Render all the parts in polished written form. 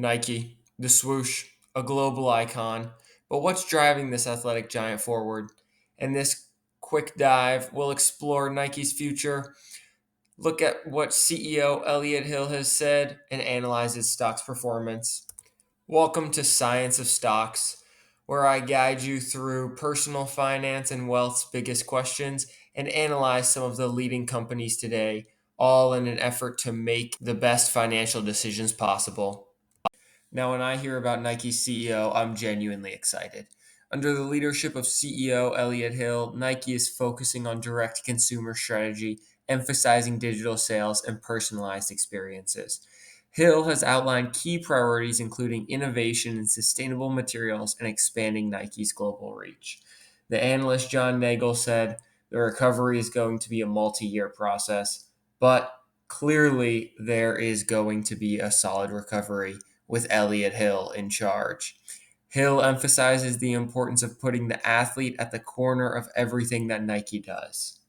Nike, the swoosh, a global icon. But what's driving this athletic giant forward? In this quick dive, we'll explore Nike's future, look at what CEO Elliott Hill has said, and analyze its stock's performance. Welcome to Science of Stocks, where I guide you through personal finance and wealth's biggest questions and analyze some of the leading companies today, all in an effort to make the best financial decisions possible. Now, when I hear about Nike's CEO, I'm genuinely excited. Under the leadership of CEO Elliott Hill, Nike is focusing on direct consumer strategy, emphasizing digital sales and personalized experiences. Hill has outlined key priorities, including innovation in sustainable materials and expanding Nike's global reach. The analyst John Nagel said the recovery is going to be a multi year process, but clearly there is going to be a solid recovery with Elliott Hill in charge. Hill emphasizes the importance of putting the athlete at the corner of everything that Nike does.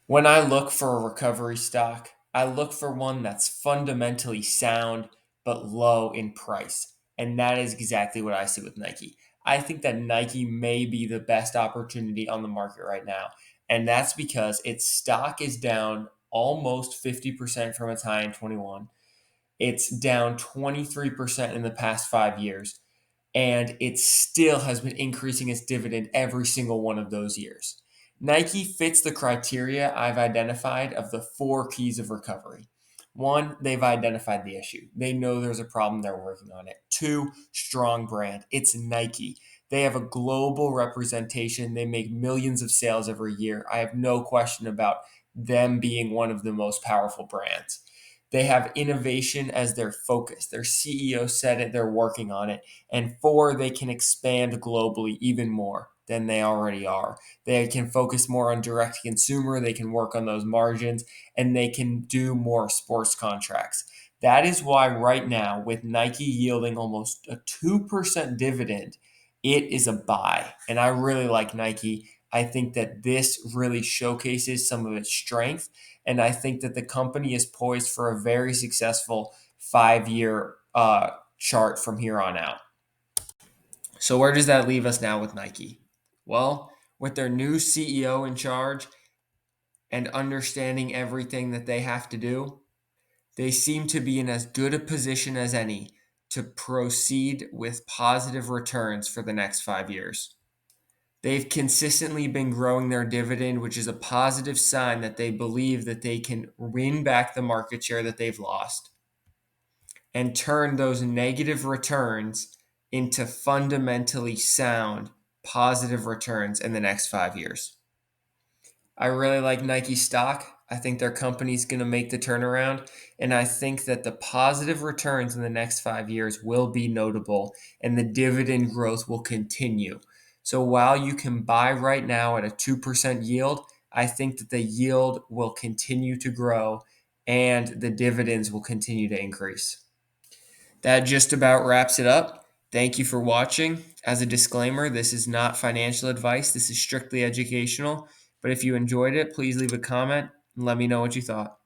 When I look for a recovery stock, I look for one that's fundamentally sound but low in price. And that is exactly what I see with Nike. I think that Nike may be the best opportunity on the market right now. And that's because its stock is down almost 50% from its high in 21. It's down 23% in the past 5 years, and it still has been increasing its dividend every single one of those years. Nike fits the criteria I've identified of the four keys of recovery. One, they've identified the issue. They know there's a problem, they're working on it. Two, strong brand. It's Nike. They have a global representation. They make millions of sales every year. I have no question about them being one of the most powerful brands. They have innovation as their focus. Their CEO said it, they're working on it. And four, they can expand globally even more than they already are. They can focus more on direct consumer, they can work on those margins, and they can do more sports contracts. That is why, right now, with Nike yielding almost a 2% dividend, it is a buy. And I really like Nike. I think that this really showcases some of its strength. And I think that the company is poised for a very successful 5 year chart from here on out. So, where does that leave us now with Nike? Well, with their new CEO in charge and understanding everything that they have to do, they seem to be in as good a position as any to proceed with positive returns for the next 5 years. They've consistently been growing their dividend, which is a positive sign that they believe that they can win back the market share that they've lost and turn those negative returns into fundamentally sound positive returns in the next 5 years. I really like Nike stock. I think their company's going to make the turnaround. And I think that the positive returns in the next 5 years will be notable and the dividend growth will continue. So while you can buy right now at a 2% yield, I think that the yield will continue to grow and the dividends will continue to increase. That just about wraps it up. Thank you for watching. As a disclaimer, this is not financial advice, this is strictly educational. But if you enjoyed it, please leave a comment and let me know what you thought.